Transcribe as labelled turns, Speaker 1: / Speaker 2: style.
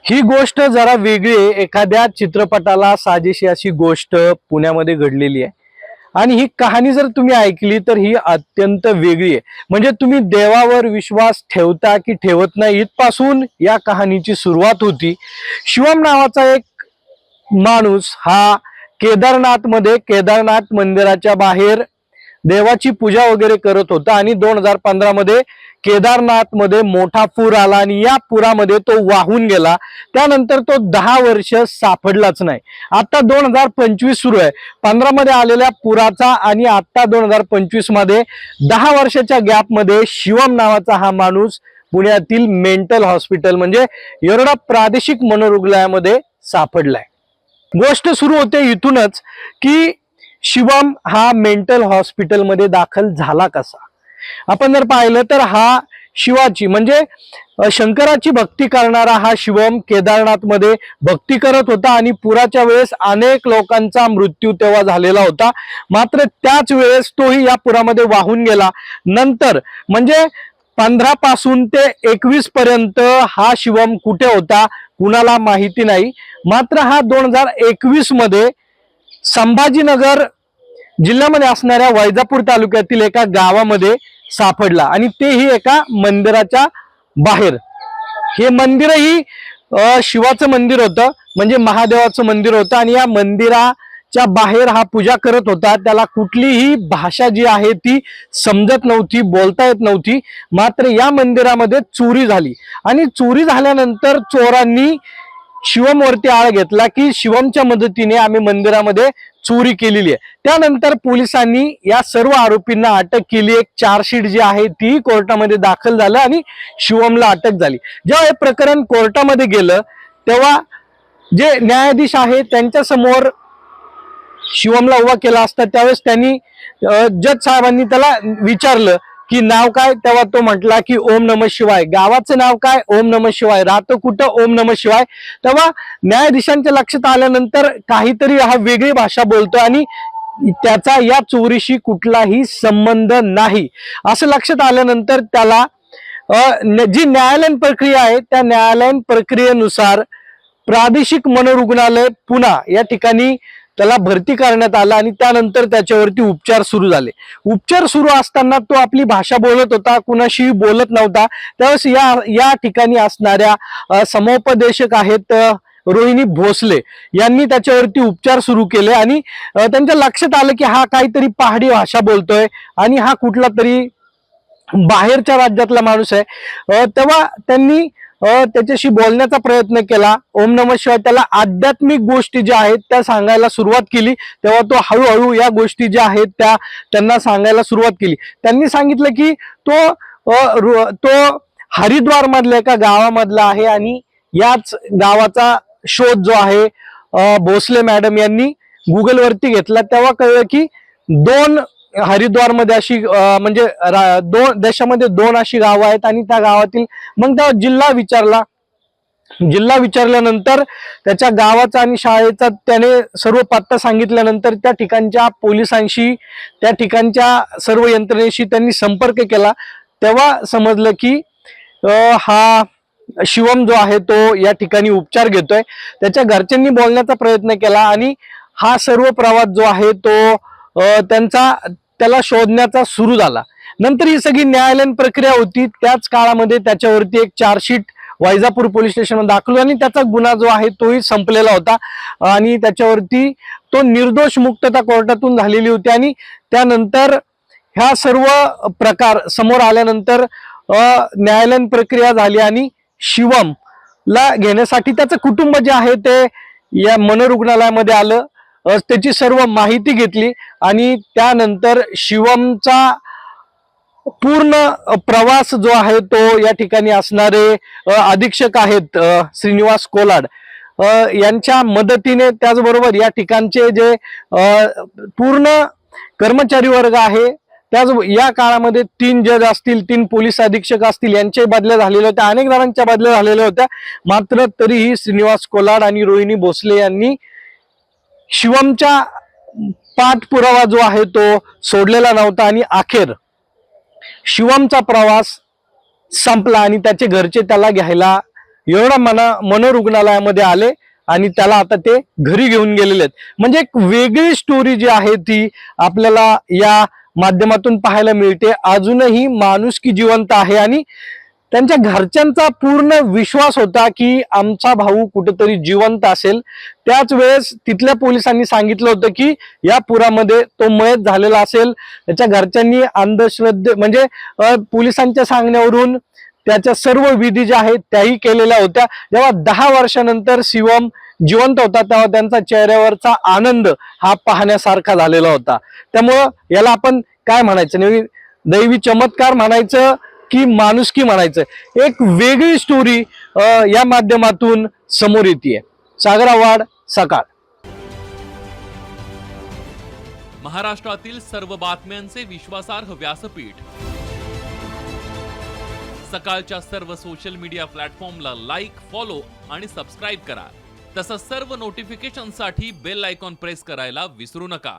Speaker 1: ही गोष्ट जरा वेगळी आहे। एखाद्या चित्रपटाला साजेशी अशी गोष्ट पुण्यामध्ये घडलेली आहे आणि ही कहाणी जर तुम्ही ऐकली तर ही अत्यंत वेगळी आहे। म्हणजे तुम्ही देवावर विश्वास ठेवता की ठेवत नाही इथपासून या कहाणीची सुरुवात होती। शिवम नावाचा एक माणूस हा केदारनाथ मंदिराच्या बाहेर देवाची पूजा वगैरे करत होता आणि 2015 मध्ये केदारनाथ मध्ये मोठा पूर आला आणि या पुरामध्ये तो वाहून गेला। त्यानंतर तो 10 वर्ष सापडलाच नाही। आता 2025 सुरू आहे। 15 मध्ये आलेल्या पुराचा आणि आता 2025 मध्ये 10 वर्षाच्या गॅप मध्ये शिवम नावाचा हा माणूस पुण्यातील मेंटल हॉस्पिटल म्हणजे येरवडा प्रादेशिक मनोरुग्णालयामध्ये सापडलाय। गोष्ट सुरू होते इथूनच की शिवम हा मेंटल हॉस्पिटलमध्ये दाखल झाला कसा। आपण जर पाहिलं तर हा शिवाची म्हणजे शंकराची भक्ती करणारा हा शिवम केदारनाथ मध्ये भक्ती करत होता आणि पुराच्या वेळेस अनेक लोकांचा मृत्यू तेव्हा झालेला होता। मात्र त्याच वेळेस तोही या पुरामध्ये वाहून गेला। नंतर म्हणजे 15 पासून ते 21 पर्यंत हा शिवम कुठे होता कुणाला माहिती नाही। मात्र हा 2021 मध्ये संभाजीनगर जिल्ह्यामध्ये असणाऱ्या वैजापूर तालुक्यातील एका गावामध्ये सापडला आणि तेही एका मंदिराच्या बाहेर। हे मंदिरही शिवाचं मंदिर होतं म्हणजे महादेवाचं मंदिर होतं आणि या मंदिराच्या बाहेर हा पूजा करत होता। त्याला कुठलीही भाषा जी आहे ती समजत नव्हती, बोलता येत नव्हती। मात्र या मंदिरामध्ये चोरी झाली आणि चोरी झाल्यानंतर चोरांनी शिवमवरती आळ घेतला की शिवमच्या मदतीने आम्ही मंदिरामध्ये चोरी केलेली आहे। त्यानंतर पोलिसांनी या सर्व आरोपींना अटक केली। एक चार्जशीट जी आहे ती कोर्टामध्ये दाखल झालं आणि शिवमला अटक झाली। जेव्हा हे प्रकरण कोर्टामध्ये गेलं तेव्हा जे न्यायाधीश आहे त्यांच्या समोर शिवमला उभा केला असता त्यावेळेस त्यांनी जज साहेबांनी त्याला विचारलं की नाव काय। तेव्हा तो म्हटला की ओम नमः शिवाय। गावाचं नाव काय? ओम नमः शिवाय। राहतो कुठं? ओम नमः शिवाय। तेव्हा न्यायाधीशांच्या लक्षात आल्यानंतर काहीतरी हा वेगळी भाषा बोलतो आणि त्याचा या चोरीशी कुठलाही संबंध नाही असं लक्षात आल्यानंतर त्याला जी न्यायालयीन प्रक्रिया आहे त्या न्यायालयीन प्रक्रियेनुसार प्रादेशिक मनोरुग्णालय पुणा या ठिकाणी त्याला भरती करण्यात आला आणि त्यानंतर त्याच्यावरती उपचार सुरू झाले। उपचार सुरू असताना तो आपली भाषा बोलत होता, कुणाशी बोलत नव्हता। त्यावेळेस या ठिकाणी असणाऱ्या समुपदेशक आहेत रोहिणी भोसले यांनी त्याच्यावरती उपचार सुरू केले आणि त्यांच्या लक्षात आलं की हा काहीतरी पहाडी भाषा बोलतोय आणि हा कुठला तरी बाहेरच्या राज्यातला माणूस आहे। तेव्हा त्यांनी त्याच्याशी बोलण्याचा प्रयत्न केला। ओम नमः शिवाय त्याला आध्यात्मिक गोष्टी ज्या आहेत त्या सांगायला सुरुवात केली। तेव्हा तो हळूहळू या गोष्टी ज्या आहेत त्या त्यांना सांगायला सुरुवात केली। त्यांनी सांगितलं की तो हरिद्वार मधल्या एका गावामधला आहे आणि याच गावाचा शोध जो आहे भोसले मॅडम यांनी गुगल वरती घेतला। तेव्हा कळलं की हरिद्वार मध्ये अशी म्हणजे देशामध्ये 2 अशी गावं आहेत आणि त्या गावातील मग तेव्हा जिल्हा विचारल्यानंतर त्याच्या गावाचा आणि शाळेचा त्याने सर्व पत्ता सांगितल्यानंतर त्या ठिकाणच्या पोलिसांशी त्या ठिकाणच्या सर्व यंत्रणेशी त्यांनी संपर्क केला। तेव्हा समजलं की हा शिवम जो आहे तो या ठिकाणी उपचार घेतोय। त्याच्या घरच्यांनी बोलण्याचा प्रयत्न केला आणि हा सर्व प्रवास जो आहे तो त्याला शोधण्याचा सुरू झाला। नंतर ही सगळी न्यायालयीन प्रक्रिया होती। त्याच काळामध्ये त्याच्यावरती एक चार्जशीट वैजापूर पोलीस स्टेशनमध्ये दाखल आणि त्याचा गुन्हा जो आहे तोही संपलेला होता आणि त्याच्यावरती तो निर्दोष मुक्तता कोर्टातून झालेली होती। आणि त्यानंतर ह्या सर्व प्रकार समोर आल्यानंतर न्यायालयीन प्रक्रिया झाली आणि शिवमला घेण्यासाठी त्याचं कुटुंब जे आहे ते या मनोरुग्णालयामध्ये आलं। त्याची सर्व माहिती घेतली आणि त्यानंतर शिवमचा पूर्ण प्रवास जो आहे तो या ठिकाणी असणारे अधीक्षक आहेत श्रीनिवास कोलाड यांच्या मदतीने, त्याचबरोबर या ठिकाणचे जे पूर्ण कर्मचारी वर्ग आहे त्याच या काळामध्ये 3 जज असतील, 3 पोलीस अधीक्षक असतील यांचे बदल्या झालेल्या होत्या, अनेक जणांच्या बदल्या झालेल्या होत्या। मात्र तरीही श्रीनिवास कोलाड आणि रोहिणी भोसले यांनी शिवमच्या पाठपुरावा जो आहे तो सोडलेला नव्हता आणि अखेर शिवमचा प्रवास संपला आणि त्याचे घरचे त्याला घ्यायला एवढा मनोरुग्णालयामध्ये आले आणि त्याला आता ते घरी घेऊन गेलेले आहेत. म्हणजे एक वेगळी स्टोरी जी आहे ती आपल्याला या माध्यमातून पाहायला मिळते. अजूनही माणुसकी जिवंत आहे आणि त्यांच्या घरच्यांचा पूर्ण विश्वास होता की आमचा भाऊ कुठेतरी जिवंत असेल. त्याच वेळेस तिथल्या पोलिसांनी सांगितलं होतं की या पुरामध्ये तो मयत झालेला असेल. त्याच्या घरच्यांनी अंधश्रद्धे म्हणजे पोलिसांच्या सांगण्यावरून त्याच्या सर्व विधी ज्या आहेत त्याही केलेल्या होत्या. जेव्हा 10 वर्षानंतर शिवम जिवंत होता तेव्हा त्यांचा चेहऱ्यावरचा आनंद हा पाहण्यासारखा झालेला होता. त्यामुळं याला आपण काय म्हणायचं, दैवी चमत्कार म्हणायचं की माणुसकी म्हणायचं, एक वेगळी स्टोरी या माध्यमातून समोर येते. सागरावाड, सकाळ.
Speaker 2: महाराष्ट्रातील सर्व बातम्यांचे विश्वासार्ह व्यासपीठ, सकाळच्या सर्व सोशल मीडिया प्लॅटफॉर्मला लाईक, फॉलो आणि सबस्क्राईब करा. तसंच सर्व नोटिफिकेशनसाठी बेल आयकॉन प्रेस करायला विसरू नका.